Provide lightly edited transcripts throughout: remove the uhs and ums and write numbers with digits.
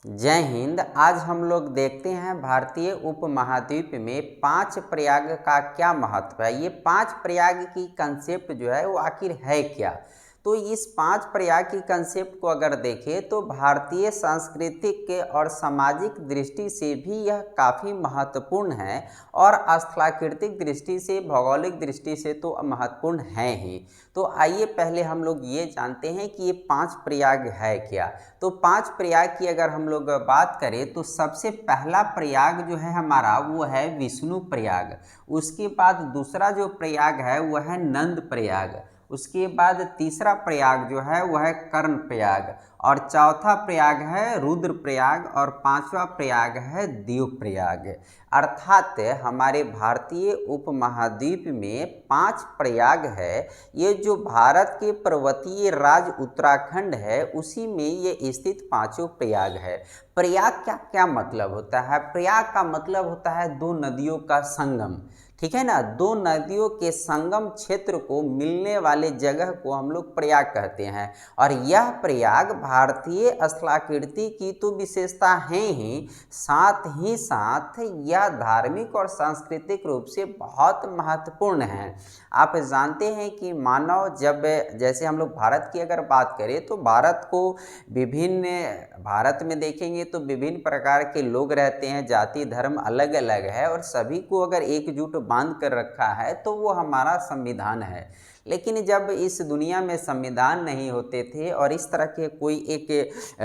जय हिंद। आज हम लोग देखते हैं भारतीय उपमहाद्वीप में 5 प्रयाग का क्या महत्व है। ये 5 प्रयाग की कंसेप्ट जो है वो आखिर है क्या। तो इस 5 प्रयाग की कंसेप्ट को अगर देखें तो भारतीय सांस्कृतिक और सामाजिक दृष्टि से भी यह काफ़ी महत्वपूर्ण है और स्थलाकृतिक दृष्टि से, भौगोलिक दृष्टि से तो महत्वपूर्ण है ही। तो आइए पहले हम लोग ये जानते हैं कि ये 5 प्रयाग है क्या। तो 5 प्रयाग की अगर हम लोग बात करें तो सबसे पहला प्रयाग जो है हमारा वो है विष्णु प्रयाग। उसके बाद दूसरा जो प्रयाग है वह है नंद प्रयाग। उसके बाद तीसरा प्रयाग जो है वह है कर्ण प्रयाग और चौथा प्रयाग है रुद्र प्रयाग और पांचवा प्रयाग है देव प्रयाग। अर्थात हमारे भारतीय उपमहाद्वीप में 5 प्रयाग है। ये जो भारत के पर्वतीय राज्य उत्तराखंड है उसी में ये स्थित पांचों प्रयाग है। प्रयाग क्या क्या मतलब होता है? प्रयाग का मतलब होता है दो नदियों का संगम, ठीक है ना। दो नदियों के संगम क्षेत्र को मिलने वाले जगह को हम लोग प्रयाग कहते हैं और यह प्रयाग भारतीय स्थलाकृति की तो विशेषता है ही, साथ ही साथ यह धार्मिक और सांस्कृतिक रूप से बहुत महत्वपूर्ण है। आप जानते हैं कि मानव जब, जैसे हम लोग भारत की अगर बात करें तो भारत में देखेंगे तो विभिन्न प्रकार के लोग रहते हैं, जाति धर्म अलग अलग है और सभी को अगर एकजुट बांध कर रखा है तो वो हमारा संविधान है। लेकिन जब इस दुनिया में संविधान नहीं होते थे और इस तरह के कोई एक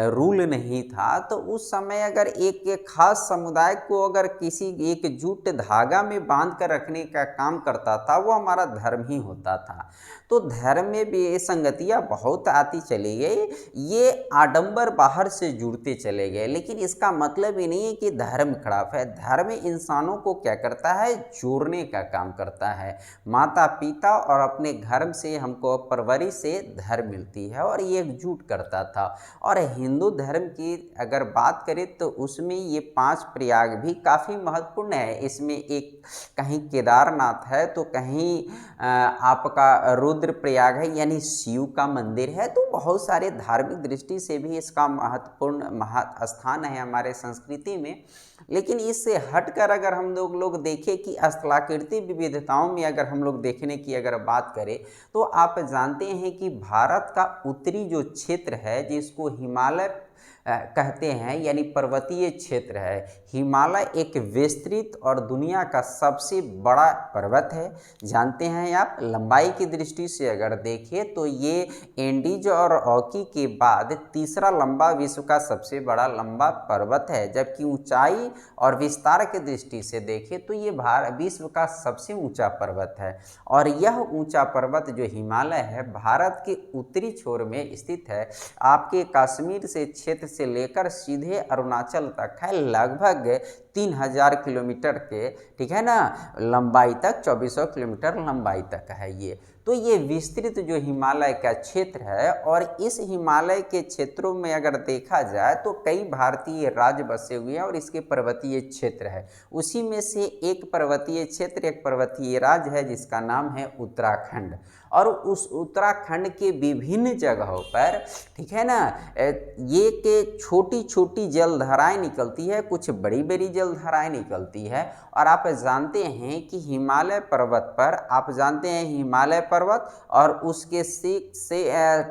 रूल नहीं था तो उस समय अगर एक खास समुदाय को अगर किसी एकजुट धागा में बांध कर रखने का काम करता था वो हमारा धर्म ही होता था। तो धर्म में भी संगतियाँ बहुत आती चली गई, ये आडंबर बाहर से जुड़ते चले गए, लेकिन इसका मतलब ही नहीं है कि धर्म खराब है। धर्म इंसानों को क्या करता है? जोड़ने का काम करता है। माता पिता और अपने धर्म से हमको परवरिश से धर्म मिलती है और ये एकजुट करता था। और हिंदू धर्म की अगर बात करें तो उसमें ये 5 प्रयाग भी काफ़ी महत्वपूर्ण है। इसमें एक कहीं केदारनाथ है तो कहीं आपका रुद्र प्रयाग है यानी शिव का मंदिर है। तो बहुत सारे धार्मिक दृष्टि से भी इसका महत्वपूर्ण स्थान है हमारे संस्कृति में। लेकिन इससे हटकर अगर हम लोग देखें कि स्थलाकृति विविधताओं में अगर हम लोग देखने की अगर बात करें तो आप जानते हैं कि भारत का उत्तरी जो क्षेत्र है जिसको हिमालय कहते हैं यानी पर्वतीय क्षेत्र है। हिमालय एक विस्तृत और दुनिया का सबसे बड़ा पर्वत है। जानते हैं आप, लंबाई की दृष्टि से अगर देखें तो ये एंडीज और ऑकी के बाद तीसरा लंबा विश्व का सबसे बड़ा लंबा पर्वत है। जबकि ऊंचाई और विस्तार की दृष्टि से देखें तो ये विश्व का सबसे ऊंचा पर्वत है। और यह ऊंचा पर्वत जो हिमालय है भारत के उत्तरी छोर में स्थित है। आपके कश्मीर से क्षेत्र से लेकर सीधे अरुणाचल तक है, लगभग 3000 किलोमीटर के, ठीक है ना, लंबाई तक, 2400 किलोमीटर लंबाई तक है ये। तो ये विस्तृत जो हिमालय का क्षेत्र है और इस हिमालय के क्षेत्रों में अगर देखा जाए तो कई भारतीय राज्य बसे हुए हैं और इसके पर्वतीय क्षेत्र है। उसी में से एक पर्वतीय क्षेत्र, एक पर्वतीय राज्य है जिसका नाम है उत्तराखंड। और उस उत्तराखंड के विभिन्न जगहों पर, ठीक है ना, ये के छोटी छोटी जलधाराएं निकलती है, कुछ बड़ी बड़ी जलधाराएं निकलती है। और आप जानते हैं कि हिमालय पर्वत पर, आप जानते हैं हिमालय पर्वत और उसके से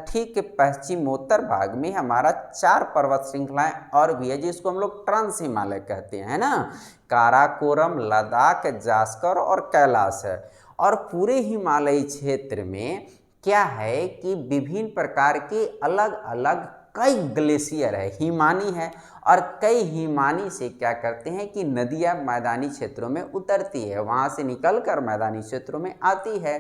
ठीक पश्चिमोत्तर भाग में हमारा 4 पर्वत श्रृंखलाएं और भी है जिसको हम लोग ट्रांस हिमालय कहते हैं ना। काराकोरम, लद्दाख, जास्कर और कैलाश है। और पूरे हिमालयी क्षेत्र में क्या है कि विभिन्न प्रकार के अलग अलग कई ग्लेशियर है, हिमानी है। और कई हिमानी से क्या करते हैं कि नदियाँ मैदानी क्षेत्रों में उतरती है, वहाँ से निकलकर मैदानी क्षेत्रों में आती है।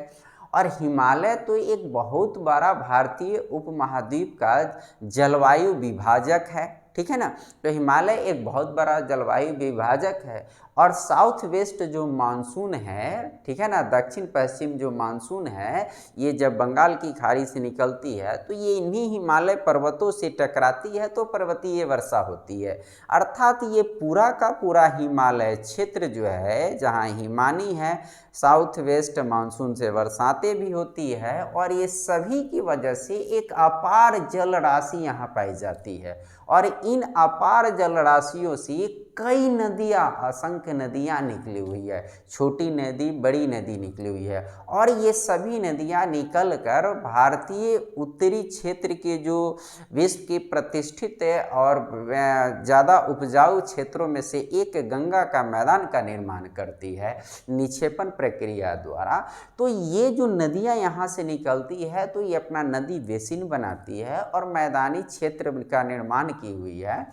और हिमालय तो एक बहुत बड़ा भारतीय उपमहाद्वीप का जलवायु विभाजक है, ठीक है ना। तो हिमालय एक बहुत बड़ा जलवायु विभाजक है। और साउथ वेस्ट जो मानसून है, ठीक है ना, दक्षिण पश्चिम जो मानसून है, ये जब बंगाल की खाड़ी से निकलती है तो ये इन्हीं हिमालय पर्वतों से टकराती है तो पर्वतीय वर्षा होती है। अर्थात ये पूरा का पूरा हिमालय क्षेत्र जो है जहाँ हिमानी है, साउथ वेस्ट मानसून से बरसातें भी होती है और ये सभी की वजह से एक अपार जल राशि यहाँ पाई जाती है। और इन अपार जल राशियों से कई नदियाँ, असंख्य नदियाँ निकली हुई है, छोटी नदी बड़ी नदी निकली हुई है। और ये सभी नदियाँ निकल कर भारतीय उत्तरी क्षेत्र के जो विश्व के प्रतिष्ठित और ज़्यादा उपजाऊ क्षेत्रों में से एक गंगा का मैदान का निर्माण करती है निक्षेपण प्रक्रिया द्वारा। तो ये जो नदियाँ यहाँ से निकलती है तो ये अपना नदी बेसिन बनाती है और मैदानी क्षेत्र का निर्माण की हुई है।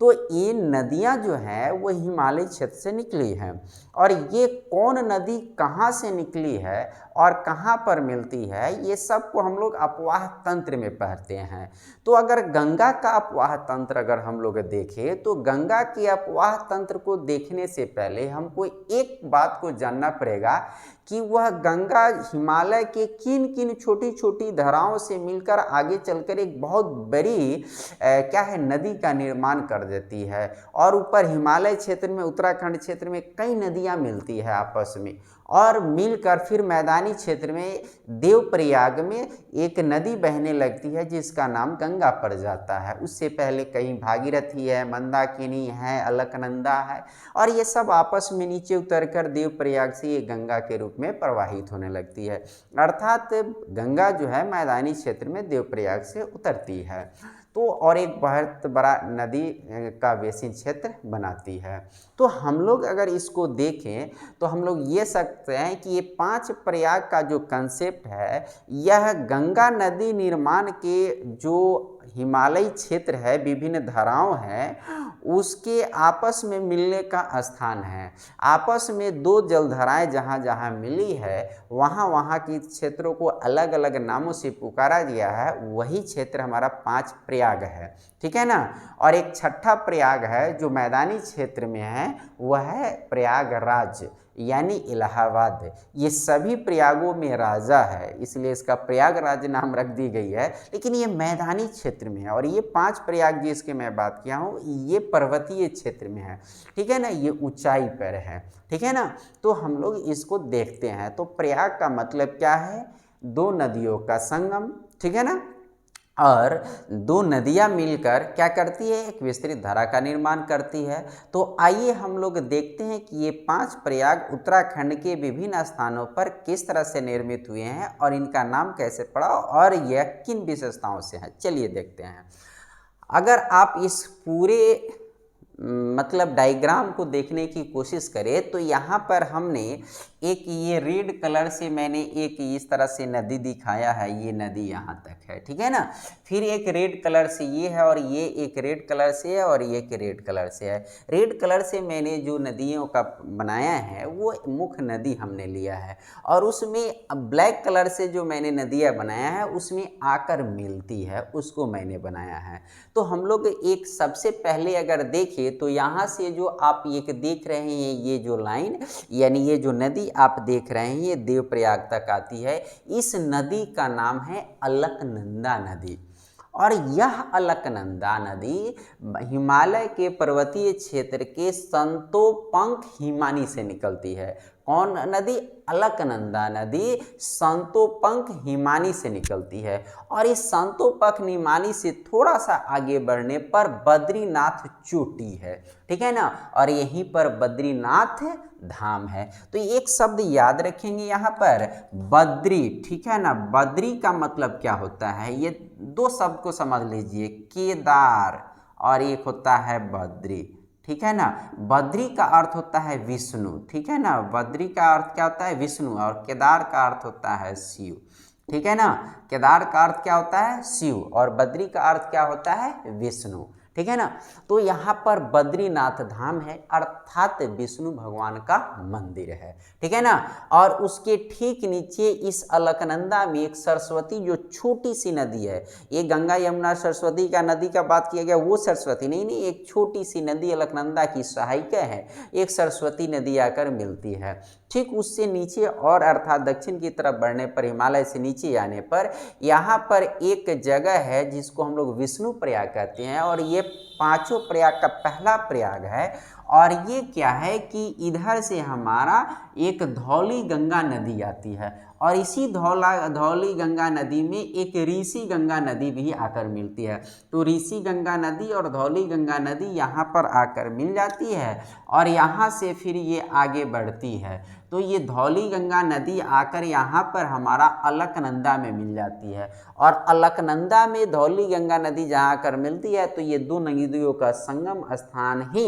तो ये नदियाँ जो हैं वो हिमालय क्षेत्र से निकली हैं। और ये कौन नदी कहाँ से निकली है और कहाँ पर मिलती है, ये सब को हम लोग अपवाह तंत्र में पढ़ते हैं। तो अगर गंगा का अपवाह तंत्र अगर हम लोग देखें तो गंगा के अपवाह तंत्र को देखने से पहले हमको एक बात को जानना पड़ेगा कि वह गंगा हिमालय के किन किन छोटी छोटी धाराओं से मिलकर आगे चलकर एक बहुत बड़ी क्या है नदी का निर्माण कर देती है। और ऊपर हिमालय क्षेत्र में, उत्तराखंड क्षेत्र में कई नदियां मिलती है आपस में, और मिलकर फिर मैदानी क्षेत्र में देवप्रयाग में एक नदी बहने लगती है जिसका नाम गंगा पड़ जाता है। उससे पहले कहीं भागीरथी है, मंदाकिनी है, अलकनंदा है, और ये सब आपस में नीचे उतरकर देवप्रयाग से ये गंगा के रूप में प्रवाहित होने लगती है। अर्थात गंगा जो है मैदानी क्षेत्र में देवप्रयाग से उतरती है तो और एक बहुत बड़ा नदी का बेसिन क्षेत्र बनाती है। तो हम लोग अगर इसको देखें तो हम लोग ये सकते हैं कि ये 5 प्रयाग का जो कंसेप्ट है यह गंगा नदी निर्माण के जो हिमालयी क्षेत्र है, विभिन्न धाराओं हैं, उसके आपस में मिलने का स्थान है। आपस में दो जलधाराएं जहाँ जहाँ मिली है वहाँ वहाँ के क्षेत्रों को अलग अलग नामों से पुकारा गया है, वही क्षेत्र हमारा 5 प्रयाग है, ठीक है ना। और एक छठा प्रयाग है जो मैदानी क्षेत्र में है, वह है प्रयागराज यानी इलाहाबाद। ये सभी प्रयागों में राजा है इसलिए इसका प्रयागराज नाम रख दी गई है, लेकिन ये मैदानी क्षेत्र में है। और ये 5 प्रयाग जिसके मैं बात किया हूँ ये पर्वतीय क्षेत्र में है, ठीक है ना, ये ऊंचाई पर है, ठीक है ना। तो हम लोग इसको देखते हैं। तो प्रयाग का मतलब क्या है, 2 नदियों का संगम, ठीक है ना। और 2 नदियाँ मिलकर क्या करती है, एक विस्तृत धारा का निर्माण करती है। तो आइए हम लोग देखते हैं कि ये 5 प्रयाग उत्तराखंड के विभिन्न स्थानों पर किस तरह से निर्मित हुए हैं और इनका नाम कैसे पड़ा और यह किन विशेषताओं से है। चलिए देखते हैं। अगर आप इस पूरे मतलब डायग्राम को देखने की कोशिश करें तो यहाँ पर हमने एक ये रेड कलर से मैंने एक इस तरह से नदी दिखाया है, ये नदी यहाँ तक है, ठीक है ना। फिर एक रेड कलर से ये है और ये एक रेड कलर से है और ये एक रेड कलर से है। रेड कलर से मैंने जो नदियों का बनाया है वो मुख्य नदी हमने लिया है, और उसमें ब्लैक कलर से जो मैंने नदियाँ बनाया है उसमें आकर मिलती है, उसको मैंने बनाया है। तो हम लोग एक सबसे पहले अगर देखें तो यहाँ से जो आप एक देख रहे हैं ये जो लाइन यानी ये जो नदी आप देख रहे हैं ये देवप्रयाग तक आती है। इस नदी का नाम है अलकनंदा नदी, और यह अलकनंदा नदी हिमालय के पर्वतीय क्षेत्र के संतोपंख हिमानी से निकलती है। कौन नदी, अलकनंदा नदी संतोपंख हिमानी से निकलती है। और इस संतोपंख हिमानी से थोड़ा सा आगे बढ़ने पर बद्रीनाथ चोटी है, ठीक है ना, और यहीं पर बद्रीनाथ धाम है। तो एक शब्द याद रखेंगे यहाँ पर, बद्री, ठीक है ना। बद्री का मतलब क्या होता है, ये 2 शब्द को समझ लीजिए, केदार और एक होता है बद्री, ठीक है ना। बद्री का अर्थ होता है विष्णु, ठीक है ना। बद्री का अर्थ क्या होता है, विष्णु, और केदार का अर्थ होता है शिव, ठीक है ना। केदार का अर्थ क्या होता है, शिव, और बद्री का अर्थ क्या होता है, विष्णु, ठीक है ना। तो यहाँ पर बद्रीनाथ धाम है अर्थात विष्णु भगवान का मंदिर है, ठीक है ना। और उसके ठीक नीचे इस अलकनंदा में एक सरस्वती जो छोटी सी नदी है, ये गंगा यमुना सरस्वती का नदी का बात किया गया वो सरस्वती नहीं, एक छोटी सी नदी अलकनंदा की सहायिका है, एक सरस्वती नदी आकर मिलती है। ठीक उससे नीचे और अर्थात दक्षिण की तरफ बढ़ने पर, हिमालय से नीचे आने पर यहाँ पर एक जगह है जिसको हम लोग विष्णु प्रयाग कहते हैं, और ये 5 प्रयाग का पहला प्रयाग है। और ये क्या है कि इधर से हमारा एक धौली गंगा नदी आती है और इसी धौली गंगा नदी में एक ऋषि गंगा नदी भी आकर मिलती है। तो ऋषि गंगा नदी और धौली गंगा नदी यहाँ पर आकर मिल जाती है और यहाँ से फिर ये आगे बढ़ती है। तो ये धौली गंगा नदी आकर यहाँ पर हमारा अलकनंदा में मिल जाती है और अलकनंदा में धौली गंगा नदी जहाँ आकर मिलती है तो ये दो नदियों का संगम स्थान ही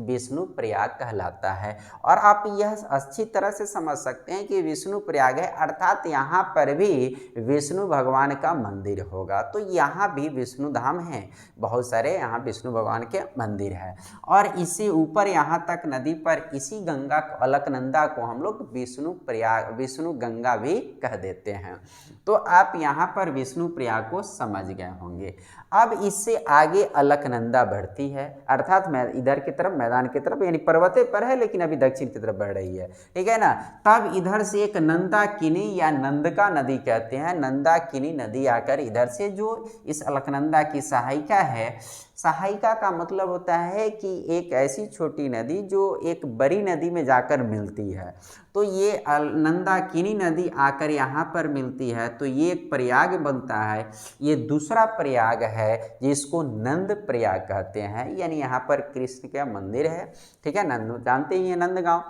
विष्णु प्रयाग कहलाता है। और आप यह अच्छी तरह से समझ सकते हैं कि विष्णु प्रयाग है अर्थात यहाँ पर भी विष्णु भगवान का मंदिर होगा। तो यहाँ भी विष्णु धाम है, बहुत सारे यहाँ विष्णु भगवान के मंदिर है। और इससे ऊपर यहाँ तक नदी पर इसी गंगा अलकनंदा को हम लोग विष्णु गंगा भी कह देते हैं। तो आप यहाँ पर विष्णु प्रयाग को समझ गए होंगे। अब इससे आगे अलकनंदा बढ़ती है अर्थात इधर की तरफ मैदान की तरफ यानी पर्वते पर है लेकिन अभी दक्षिण की तरफ बढ़ रही है, ठीक है ना। तब इधर से एक नंदाकिनी या नंदका नदी कहते हैं, नंदाकिनी नदी आकर इधर से जो इस अलकनंदा की सहायिका है, सहायिका का मतलब होता है कि एक ऐसी छोटी नदी जो एक बड़ी नदी में जाकर मिलती है। तो ये नंदाकिनी नदी आकर यहाँ पर मिलती है तो ये एक प्रयाग बनता है। ये दूसरा प्रयाग है जिसको नंद प्रयाग कहते हैं, यानी यहाँ पर कृष्ण का मंदिर है, ठीक है, नंद जानते ही हैं नंदगांव।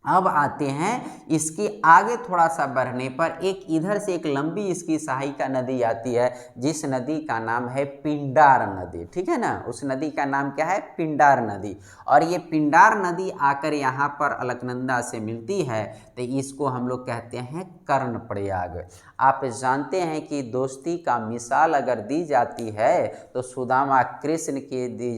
अब आते हैं इसके आगे थोड़ा सा बढ़ने पर एक इधर से एक लंबी इसकी सहायिका नदी आती है जिस नदी का नाम है पिंडार नदी, ठीक है ना। उस नदी का नाम क्या है? पिंडार नदी। और ये पिंडार नदी आकर यहाँ पर अलकनंदा से मिलती है तो इसको हम लोग कहते हैं कर्ण प्रयाग। आप जानते हैं कि दोस्ती का मिसाल अगर दी जाती है तो सुदामा कृष्ण की दी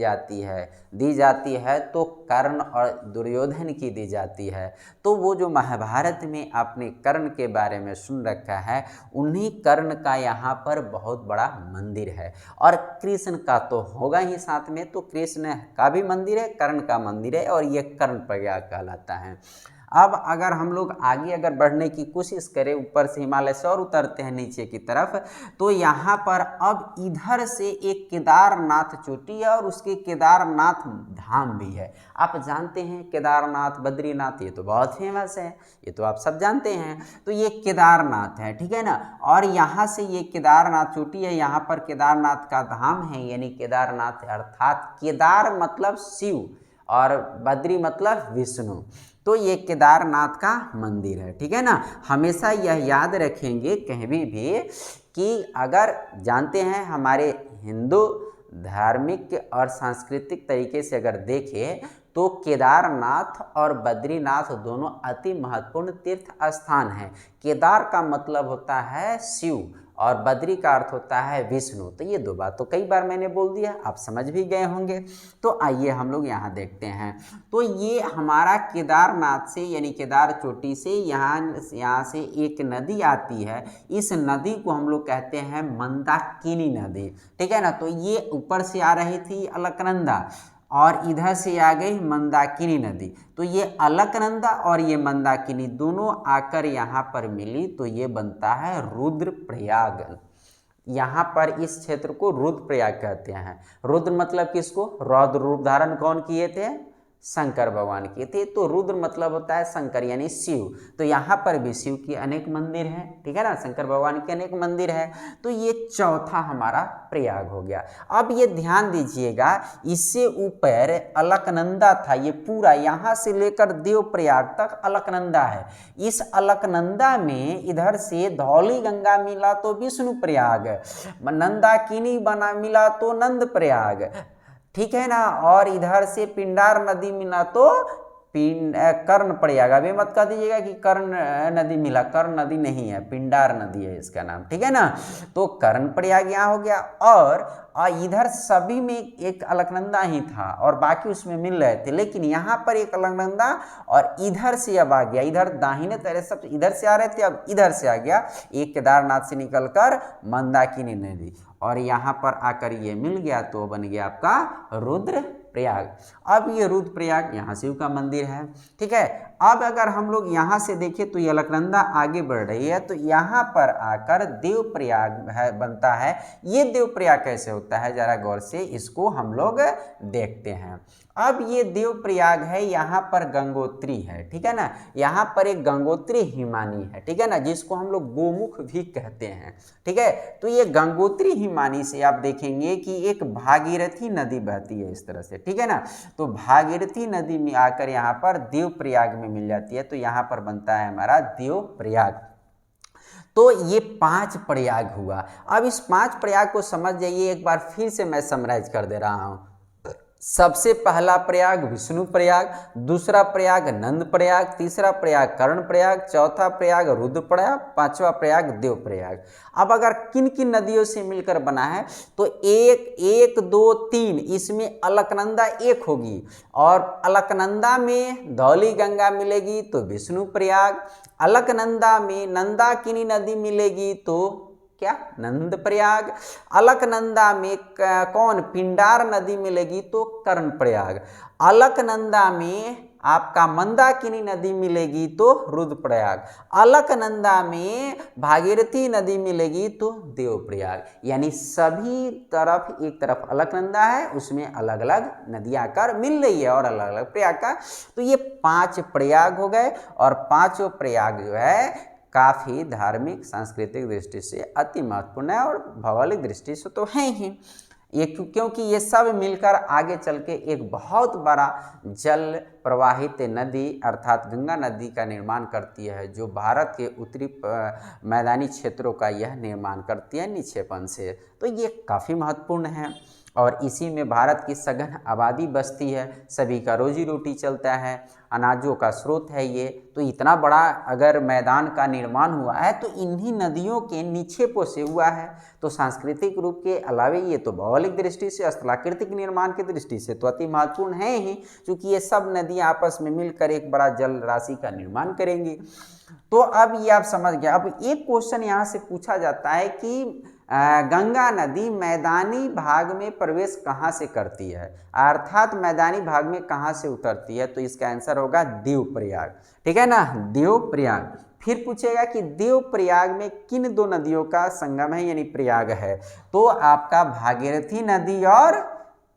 जाती है तो कर्ण और दुर्योधन की दी जाती है। तो वो जो महाभारत में आपने कर्ण के बारे में सुन रखा है उन्हीं कर्ण का यहाँ पर बहुत बड़ा मंदिर है और कृष्ण का तो होगा ही साथ में। तो कृष्ण का भी मंदिर है, कर्ण का मंदिर है और ये कर्ण प्रयाग कहलाता है। अब अगर हम लोग आगे अगर बढ़ने की कोशिश करें ऊपर से हिमालय से और उतरते हैं नीचे की तरफ तो यहाँ पर अब इधर से एक केदारनाथ चोटी है और उसके केदारनाथ धाम भी है। आप जानते हैं केदारनाथ बद्रीनाथ ये तो बहुत फेमस है, ये तो आप सब जानते हैं। तो ये केदारनाथ है, ठीक है ना। और यहाँ से ये केदारनाथ चोटी है, यहाँ पर केदारनाथ का धाम है यानी केदारनाथ अर्थात केदार मतलब शिव और बद्री मतलब विष्णु। तो ये केदारनाथ का मंदिर है, ठीक है ना। हमेशा यह याद रखेंगे कहीं भी कि अगर जानते हैं हमारे हिंदू धार्मिक और सांस्कृतिक तरीके से अगर देखें तो केदारनाथ और बद्रीनाथ दोनों अति महत्वपूर्ण तीर्थ स्थान हैं। केदार का मतलब होता है शिव और बद्री का अर्थ होता है विष्णु। तो ये दो बात तो कई बार मैंने बोल दिया, आप समझ भी गए होंगे। तो आइए हम लोग यहाँ देखते हैं। तो ये हमारा केदारनाथ से यानी केदार चोटी से यहाँ से एक नदी आती है। इस नदी को हम लोग कहते हैं मंदाकिनी नदी, ठीक है ना। तो ये ऊपर से आ रही थी अलकनंदा और इधर से आ गई मंदाकिनी नदी। तो ये अलकनंदा और ये मंदाकिनी दोनों आकर यहाँ पर मिली तो ये बनता है रुद्रप्रयाग। यहाँ पर इस क्षेत्र को रुद्रप्रयाग कहते हैं। रुद्र मतलब किसको? रौद्र रूप धारण कौन किए थे? शंकर भगवान किए थे। तो रुद्र मतलब होता है शंकर यानी शिव। तो यहाँ पर भी शिव के अनेक मंदिर हैं, ठीक है ना, शंकर भगवान के अनेक मंदिर हैं। तो ये चौथा हमारा प्रयाग हो गया। अब ये ध्यान दीजिएगा इससे ऊपर अलकनंदा था, ये पूरा यहाँ से लेकर देवप्रयाग तक अलकनंदा है। इस अलकनंदा में इधर से धौली गंगा मिला तो विष्णु प्रयाग, नंदाकिनी बना मिला तो नंद प्रयाग, ठीक है ना। और इधर से पिंडार नदी मिला तो कर्ण प्रयाग। अभी मत कह दीजिएगा कि कर्ण नदी मिला, कर्ण नदी नहीं है, पिंडार नदी है इसका नाम, ठीक है ना। तो कर्ण प्रयाग यहाँ हो गया। और इधर सभी में एक अलकनंदा ही था और बाकी उसमें मिल रहे थे, लेकिन यहाँ पर एक अलकनंदा और इधर से अब आ गया, इधर दाहिने तरफ सब इधर से आ रहे थे, अब इधर से आ गया एक केदारनाथ से निकलकर मंदाकिनी नदी और यहाँ पर आकर ये मिल गया तो बन गया आपका रुद्र प्रयाग। अब ये रुद्रप्रयाग यहाँ शिव का मंदिर है, ठीक है। अब अगर हम लोग यहाँ से देखें तो ये अलकनंदा आगे बढ़ रही है, तो यहाँ पर आकर देवप्रयाग बनता है। ये देवप्रयाग कैसे होता है, जरा गौर से इसको हम लोग देखते हैं। अब ये देवप्रयाग है, यहाँ पर गंगोत्री है, ठीक है ना, यहाँ पर एक गंगोत्री हिमानी है, ठीक है ना, जिसको हम लोग गोमुख भी कहते हैं, ठीक है। तो ये गंगोत्री हिमानी से आप देखेंगे कि एक भागीरथी नदी बहती है इस तरह से, ठीक है ना। तो भागीरथी नदी में आकर यहाँ पर देवप्रयाग में मिल जाती है, तो यहाँ पर बनता है हमारा देवप्रयाग। तो ये 5 प्रयाग हुआ। अब इस 5 प्रयाग को समझ जाइए, एक बार फिर से मैं समराइज कर दे रहा हूँ। सबसे पहला प्रयाग विष्णु प्रयाग, दूसरा प्रयाग नंद प्रयाग, तीसरा प्रयाग कर्ण प्रयाग, चौथा प्रयाग रुद्र प्रयाग, पांचवा प्रयाग देव प्रयाग। अब अगर किन किन नदियों से मिलकर बना है तो 1 2 3 इसमें अलकनंदा एक होगी, और अलकनंदा में धौली गंगा मिलेगी तो विष्णु प्रयाग, अलकनंदा में नंदाकिनी नदी मिलेगी तो क्या, नंद प्रयाग, अलकनंदा में कौन, पिंडार नदी मिलेगी तो कर्ण प्रयाग, अलकनंदा में आपका मंदाकिनी नदी मिलेगी तो रुद्र प्रयाग, अलकनंदा में भागीरथी नदी मिलेगी तो देव प्रयाग। यानी सभी तरफ, एक तरफ अलकनंदा है उसमें अलग अलग नदियां आकर मिल रही है और अलग अलग प्रयाग का, तो ये 5 प्रयाग हो गए। और पांचों प्रयाग जो है काफ़ी धार्मिक सांस्कृतिक दृष्टि से अति महत्वपूर्ण है, और भौगोलिक दृष्टि से तो है ही ये, क्योंकि ये सब मिलकर आगे चल के एक बहुत बड़ा जल प्रवाहित नदी अर्थात गंगा नदी का निर्माण करती है, जो भारत के उत्तरी मैदानी क्षेत्रों का यह निर्माण करती है निक्षेपण से। तो ये काफ़ी महत्वपूर्ण है, और इसी में भारत की सघन आबादी बसती है, सभी का रोजी रोटी चलता है, अनाजों का स्रोत है ये। तो इतना बड़ा अगर मैदान का निर्माण हुआ है तो इन्हीं नदियों के निक्षेपों से हुआ है। तो सांस्कृतिक रूप के अलावे ये तो भौगोलिक दृष्टि से, स्थलाकृतिक निर्माण की दृष्टि से तो अति महत्वपूर्ण है ही, क्योंकि ये सब नदियाँ आपस में मिलकर एक बड़ा जल राशि का निर्माण करेंगी। तो अब ये आप समझ गए। अब एक क्वेश्चन यहाँ से पूछा जाता है कि गंगा नदी मैदानी भाग में प्रवेश कहाँ से करती है, अर्थात मैदानी भाग में कहाँ से उतरती है, तो इसका आंसर होगा देवप्रयाग, ठीक है ना, देवप्रयाग। फिर पूछेगा कि देवप्रयाग में किन 2 नदियों का संगम है यानी प्रयाग है, तो आपका भागीरथी नदी और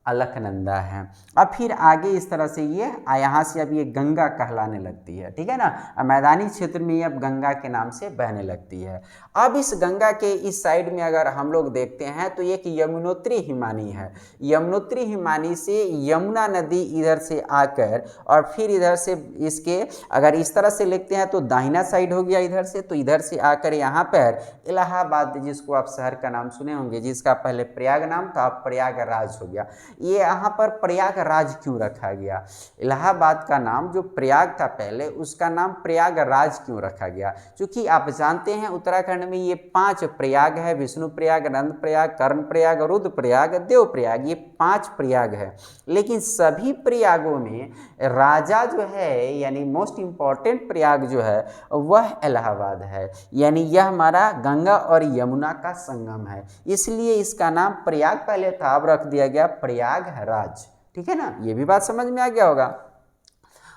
अलकनंदा है। अब फिर आगे इस तरह से ये यहाँ से अब ये गंगा कहलाने लगती है, ठीक है ना, मैदानी क्षेत्र में ये अब गंगा के नाम से बहने लगती है। अब इस गंगा के इस साइड में अगर हम लोग देखते हैं तो एक यमुनोत्री हिमानी है, यमुनोत्री हिमानी से यमुना नदी इधर से आकर और फिर इधर से इसके अगर इस तरह से लिखते हैं तो दाहिना साइड हो गया इधर से, तो इधर से आकर यहाँ पर इलाहाबाद, जिसको आप शहर का नाम सुने होंगे, जिसका पहले प्रयाग नाम था, प्रयागराज हो गया। ये यहाँ पर प्रयागराज क्यों रखा गया, इलाहाबाद का नाम जो प्रयाग था पहले उसका नाम प्रयागराज क्यों रखा गया, क्योंकि आप जानते हैं उत्तराखंड में ये 5 प्रयाग है, विष्णु प्रयाग, नंद प्रयाग, कर्ण प्रयाग, रुद्र प्रयाग, देव प्रयाग, ये 5 प्रयाग है। लेकिन सभी प्रयागों में राजा जो है यानी मोस्ट इम्पॉर्टेंट प्रयाग जो है वह इलाहाबाद है, यानी यह हमारा गंगा और यमुना का संगम है, इसलिए इसका नाम प्रयाग पहले था, अब रख दिया गया प्रयागराज, ठीक है ना, ये भी बात समझ में आ गया होगा।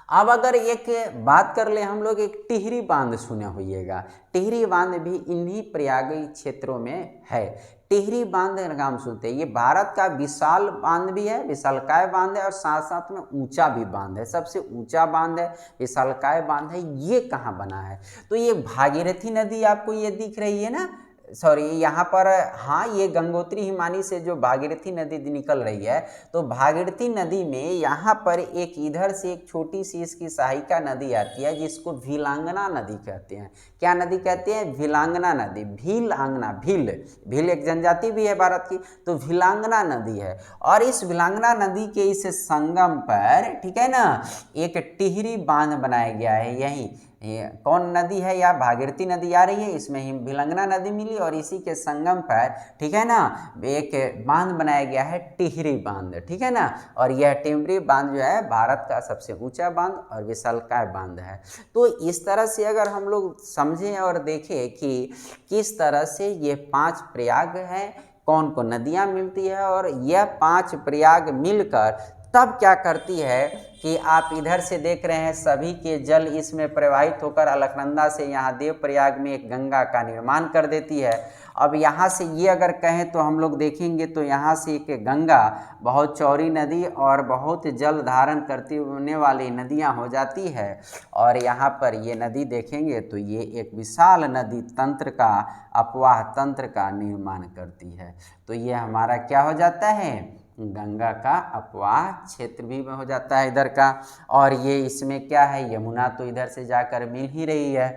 अब अगर एक बात कर ले हम लोग, एक टिहरी बांध सुने होइएगा, टिहरी बांध भी इन्हीं प्रयागी क्षेत्रों में है। टिहरी बांध का नाम सुनते हैं, ये भारत का विशाल बांध भी है, विशालकाय बांध है, और साथ साथ में ऊंचा भी बांध है, सबसे ऊंचा बांध है, विशालकाय बांध है। ये कहाँ बना है, तो ये भागीरथी नदी आपको ये दिख रही है ना, सॉरी यहाँ पर, हाँ, ये गंगोत्री हिमानी से जो भागीरथी नदी निकल रही है, तो भागीरथी नदी में यहाँ पर एक इधर से एक छोटी सी इसकी सहायिका नदी आती है, जिसको भीलांगना नदी कहते हैं। क्या नदी कहते हैं, भीलांगना नदी, भीलांगना, भील एक जनजाति भी है भारत की, तो भीलांगना नदी है। और इस भीलांगना नदी के इस संगम पर, ठीक है ना, एक टिहरी बांध बनाया गया है। यही ये कौन नदी है, या भागीरथी नदी आ रही है, इसमें ही भिलंगना नदी मिली, और इसी के संगम पर, ठीक है ना, एक बांध बनाया गया है, टिहरी बांध, ठीक है ना। और यह टिहरी बांध जो है भारत का सबसे ऊंचा बांध और विशालकाय बांध है। तो इस तरह से अगर हम लोग समझें और देखें कि किस तरह से ये 5 प्रयाग हैं, कौन कौन नदियाँ मिलती है, और यह 5 प्रयाग मिलकर तब क्या करती है कि आप इधर से देख रहे हैं सभी के जल इसमें प्रवाहित होकर अलकनंदा से यहाँ देवप्रयाग में एक गंगा का निर्माण कर देती है। अब यहाँ से ये अगर कहें तो हम लोग देखेंगे तो यहाँ से एक गंगा बहुत चौड़ी नदी और बहुत जल धारण करती होने वाली नदियाँ हो जाती है, और यहाँ पर ये नदी देखेंगे तो ये एक विशाल नदी तंत्र का, अपवाह तंत्र का निर्माण करती है। तो ये हमारा क्या हो जाता है, गंगा का अपवाह क्षेत्र भी हो जाता है इधर का। और ये इसमें क्या है, यमुना तो इधर से जाकर मिल ही रही है,